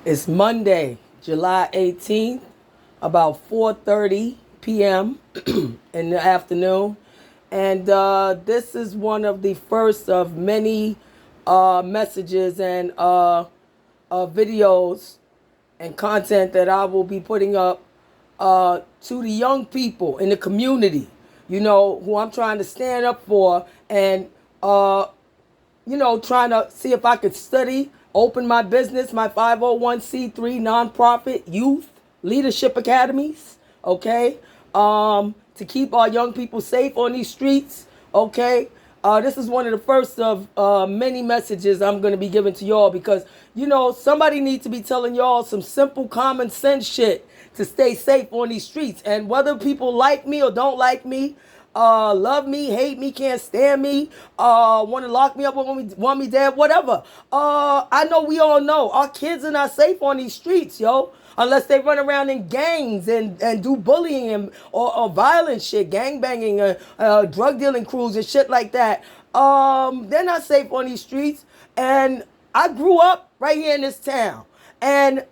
It's Monday, July 18th, about 4:30 p.m. in the afternoon. And this is one of the first of many messages and videos and content that I will be putting up to the young people in the community, who I'm trying to stand up for and trying to see if I could study, open my business, my 501c3 nonprofit youth leadership academies, okay? To keep our young people safe on these streets, okay? This is one of the first of many messages I'm going to be giving to y'all because, somebody needs to be telling y'all some simple common sense shit to stay safe on these streets. And whether people like me or don't like me, love me, hate me, can't stand me, want to lock me up, want me dead, whatever. I know we all know our kids are not safe on these streets, yo. Unless they run around in gangs and do bullying or violent shit, gang banging, drug dealing crews and shit like that. They're not safe on these streets. And I grew up right here in this town. And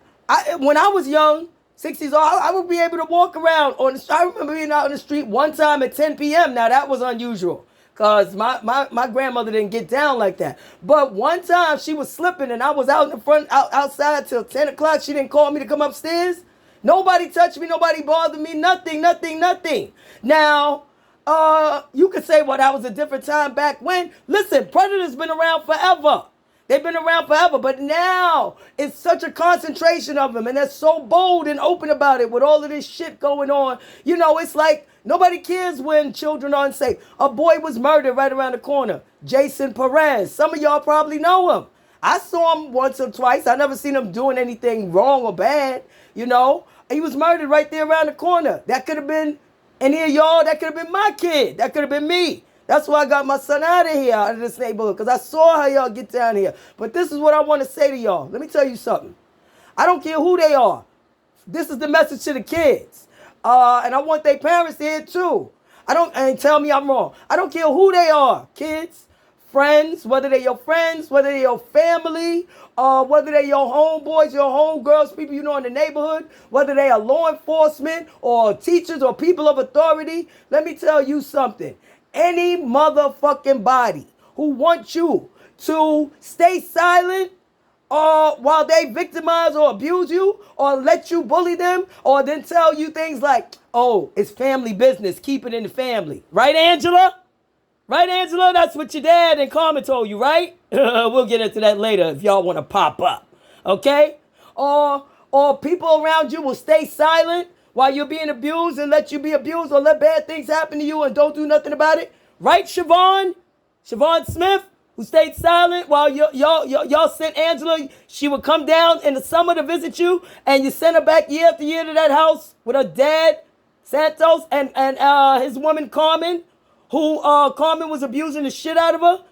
when I was young, 60s, I would be able to walk around on the street. I remember being out on the street one time at 10 p.m. Now, that was unusual because my grandmother didn't get down like that. But one time she was slipping and I was out in the front, outside till 10 o'clock. She didn't call me to come upstairs. Nobody touched me. Nobody bothered me. Nothing, nothing, nothing. Now, you could say, well, that was a different time back when. Listen, predators been around forever. They've been around forever, but now it's such a concentration of them, and they're so bold and open about it with all of this shit going on. It's like nobody cares when children aren't safe. A boy was murdered right around the corner, Jason Perez. Some of y'all probably know him. I saw him once or twice. I never seen him doing anything wrong or bad. He was murdered right there around the corner. That could have been any of y'all. That could have been my kid. That could have been me. That's why I got my son out of here, out of this neighborhood, because I saw how y'all get down here. But this is what I want to say to y'all. Let me tell you something. I don't care who they are. This is the message to the kids. And I want their parents to hear too. And tell me I'm wrong. I don't care who they are, kids, friends, whether they're your friends, whether they're your family, whether they're your homeboys, your homegirls, people you know in the neighborhood, whether they are law enforcement or teachers or people of authority. Let me tell you something. Any motherfucking body who wants you to stay silent while they victimize or abuse you or let you bully them or then tell you things like, oh, it's family business, keep it in the family. Right, Angela? Right, Angela? That's what your dad and Carmen told you, right? We'll get into that later if y'all want to pop up. Okay? Or people around you will stay silent while you're being abused and let you be abused or let bad things happen to you and don't do nothing about it. Right, Siobhan? Siobhan Smith, who stayed silent while y'all sent Angela. She would come down in the summer to visit you, and you sent her back year after year to that house with her dad, Santos, and his woman, Carmen, who Carmen was abusing the shit out of her.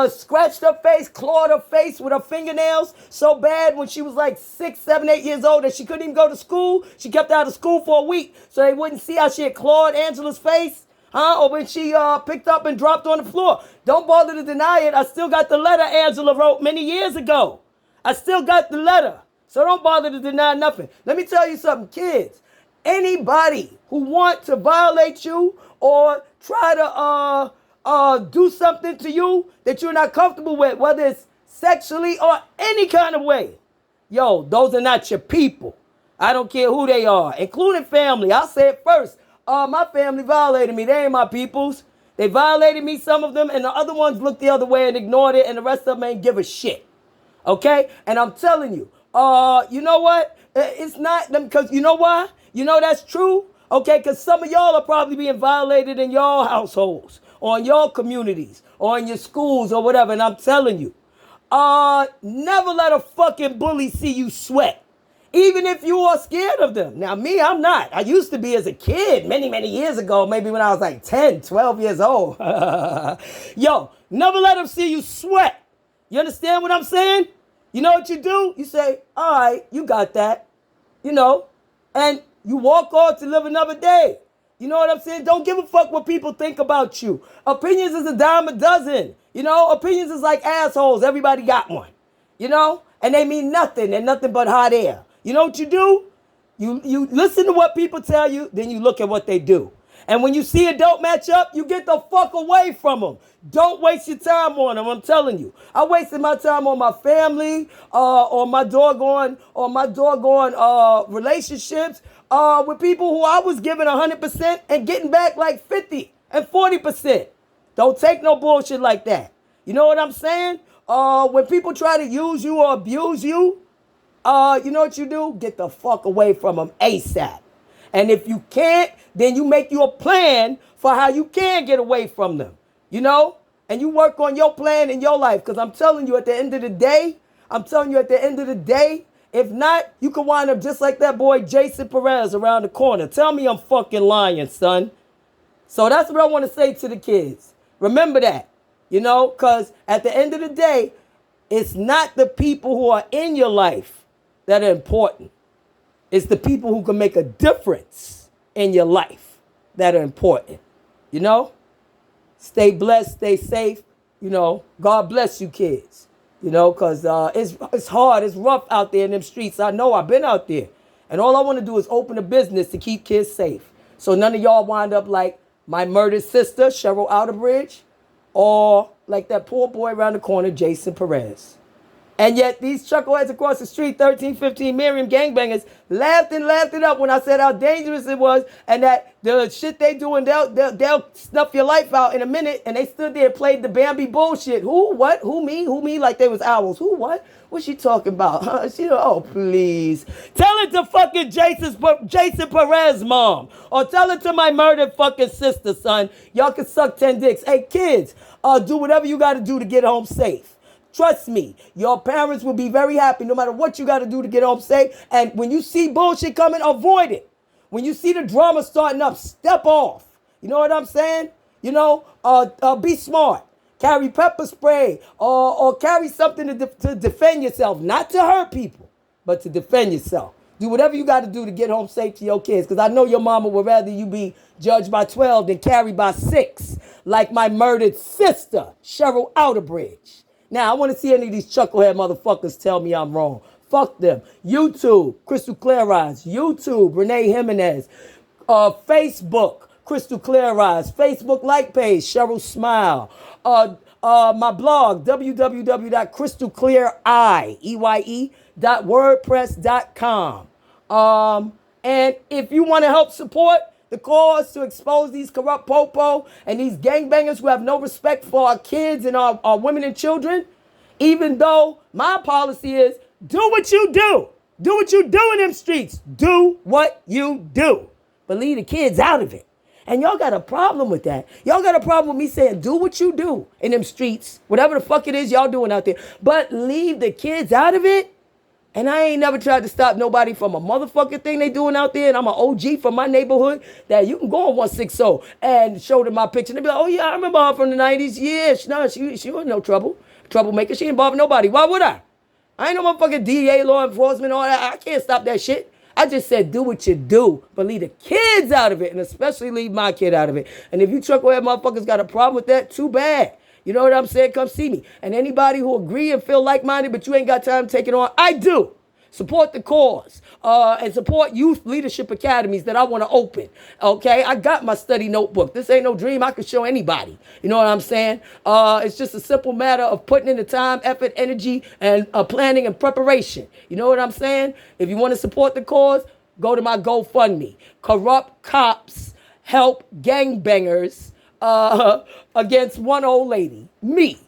Scratched her face, clawed her face with her fingernails so bad when she was like 6, 7, 8 years old that she couldn't even go to school. She kept out of school for a week so they wouldn't see how she had clawed Angela's face. Or when she picked up and dropped on the floor. Don't bother to deny it. I still got the letter Angela wrote many years ago. I still got the letter. So don't bother to deny nothing. Let me tell you something, kids. Anybody who want to violate you or try to do something to you that you're not comfortable with, whether it's sexually or any kind of way, yo, those are not your people. I don't care who they are, including family. I'll say it first. My family violated me. They ain't my peoples. They violated me, some of them, and the other ones looked the other way and ignored it, and the rest of them ain't give a shit. Okay? And I'm telling you, you know what? It's not them, because you know why? You know that's true? Okay, because some of y'all are probably being violated in your households, or in your communities, or in your schools, or whatever, and I'm telling you, never let a fucking bully see you sweat. Even if you are scared of them. Now, me, I'm not. I used to be as a kid many, many years ago, maybe when I was like 10, 12 years old. Yo, never let them see you sweat. You understand what I'm saying? You know what you do? You say, all right, you got that. And you walk on to live another day. You know what I'm saying? Don't give a fuck what people think about you. Opinions is a dime a dozen. Opinions is like assholes. Everybody got one. and they mean nothing and nothing but hot air. You know what you do? You listen to what people tell you, then you look at what they do. And when you see it don't match up, you get the fuck away from them. Don't waste your time on them. I'm telling you. I wasted my time on my family, or my doggone relationships, with people who I was giving 100% and getting back like 50 and 40%. Don't take no bullshit like that. You know what I'm saying? When people try to use you or abuse you, you know what you do? Get the fuck away from them ASAP. And if you can't, then you make you a plan for how you can get away from them, you know? And you work on your plan in your life. Because I'm telling you, at the end of the day, if not, you can wind up just like that boy Jason Perez around the corner. Tell me I'm fucking lying, son. So that's what I want to say to the kids. Remember that, you know? Because at the end of the day, it's not the people who are in your life that are important. It's the people who can make a difference in your life that are important. You know? Stay blessed, stay safe. You know, God bless you kids. You know, because it's hard, it's rough out there in them streets. I know, I've been out there. And all I want to do is open a business to keep kids safe. So none of y'all wind up like my murdered sister, Cheryl Outerbridge, or like that poor boy around the corner, Jason Perez. And yet these chuckleheads across the street, 13, 15 Miriam gangbangers, laughed it up when I said how dangerous it was and that the shit they doing, they'll snuff your life out in a minute. And they stood there and played the Bambi bullshit. Who, what, who me, like they was owls. Who, what? What's she talking about? Oh, please. Tell it to fucking Jason Perez, mom. Or tell it to my murdered fucking sister, son. Y'all can suck 10 dicks. Hey, kids, do whatever you got to do to get home safe. Trust me, your parents will be very happy no matter what you got to do to get home safe. And when you see bullshit coming, avoid it. When you see the drama starting up, step off. You know what I'm saying? You know, be smart. Carry pepper spray or carry something to defend yourself. Not to hurt people, but to defend yourself. Do whatever you got to do to get home safe to your kids. Because I know your mama would rather you be judged by 12 than carried by 6. Like my murdered sister, Cheryl Outerbridge. Now, I want to see any of these chucklehead motherfuckers tell me I'm wrong. Fuck them. YouTube, Crystal Clear Eyes. YouTube, Renee Jimenez. Facebook, Crystal Clear Eyes. Facebook like page, Cheryl Smile. My blog, www.crystalclearie.wordpress.com. And if you want to help support the cause to expose these corrupt popo and these gangbangers who have no respect for our kids and our women and children, even though my policy is do what you do. Do what you do in them streets. Do what you do. But leave the kids out of it. And y'all got a problem with that. Y'all got a problem with me saying do what you do in them streets. Whatever the fuck it is y'all doing out there. But leave the kids out of it. And I ain't never tried to stop nobody from a motherfucking thing they doing out there. And I'm an OG from my neighborhood that you can go on 160 and show them my picture. And they be like, oh yeah, I remember her from the 90s. Yeah, she was no troublemaker. She ain't involved nobody. Why would I? I ain't no motherfucking DA, law enforcement, all that. I can't stop that shit. I just said do what you do, but leave the kids out of it. And especially leave my kid out of it. And if you chucklehead motherfuckers got a problem with that, too bad. You know what I'm saying? Come see me. And anybody who agree and feel like-minded, but you ain't got time to take it on, I do. Support the cause and support youth leadership academies that I want to open. Okay, I got my study notebook. This ain't no dream I could show anybody. You know what I'm saying? It's just a simple matter of putting in the time, effort, energy, and planning and preparation. You know what I'm saying? If you want to support the cause, go to my GoFundMe. Corrupt cops help gangbangers against one old lady, me.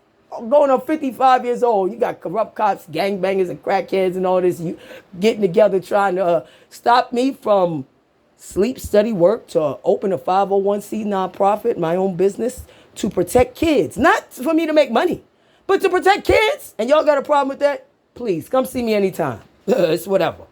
Going on 55 years old, you got corrupt cops, gangbangers, and crackheads and all this. You getting together trying to stop me from sleep, study, work, to open a 501c nonprofit, my own business, to protect kids. Not for me to make money, but to protect kids. And y'all got a problem with that? Please, come see me anytime. It's whatever.